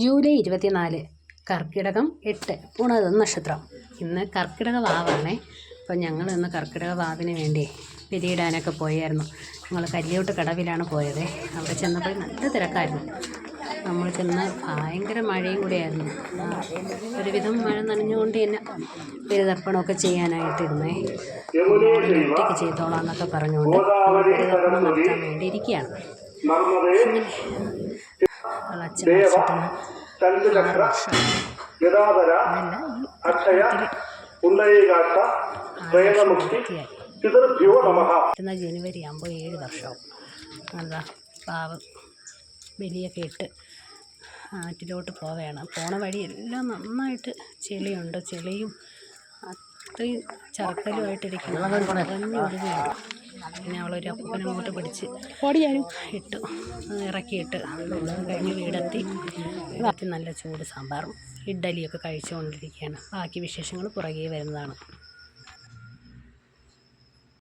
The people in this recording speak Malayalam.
ജൂലൈ 24 കർക്കിടകം 8 പുണർദം നക്ഷത്രം. ഇന്ന് കർക്കിടക വാവാണേ. അപ്പം ഞങ്ങൾ ഇന്ന് കർക്കിടക വാവിന് വേണ്ടി ബലിയിടാനൊക്കെ പോയായിരുന്നു. ഞങ്ങൾ കല്യോട്ട് കടവിലാണ് പോയത്. അവിടെ ചെന്നപ്പോൾ നല്ല തിരക്കായിരുന്നു. നമ്മൾ ചെന്ന് ഭയങ്കര മഴയും കൂടിയായിരുന്നു. ഒരുവിധം മഴ നനഞ്ഞുകൊണ്ട് തന്നെ ബലിതർപ്പണമൊക്കെ ചെയ്യാനായിട്ടിരുന്നേ. ഒറ്റയ്ക്ക് ചെയ്തോളാം എന്നൊക്കെ പറഞ്ഞുകൊണ്ട് ബലിതർപ്പണം നടത്താൻ വേണ്ടി ഇരിക്കുകയാണ്. അച്ഛൻ മരിച്ചിട്ട് 6 വർഷമായി. ജനുവരി ആകുമ്പോൾ 7 വർഷവും. എന്താ പാവം ബലിയൊക്കെ ഇട്ട് ആറ്റിലോട്ട് പോവുകയാണ്. പോണ വഴിയെല്ലാം നന്നായിട്ട് ചെളിയുണ്ട്. ചെളിയും അത്രയും ചർക്കലുമായിട്ടിരിക്കണം. ഒഴുകുകയാണ്. പിന്നെ അവളൊരു അപ്പൂപ്പനെ അങ്ങോട്ട് പിടിച്ച് ഇട്ടു, ഇറക്കിയിട്ട് കഴിഞ്ഞ് വീടെത്തി. നല്ല ചൂട് സാമ്പാറും ഇഡ്ഡലിയൊക്കെ കഴിച്ചുകൊണ്ടിരിക്കുകയാണ്. ബാക്കി വിശേഷങ്ങൾ പുറകെ വരുന്നതാണ്.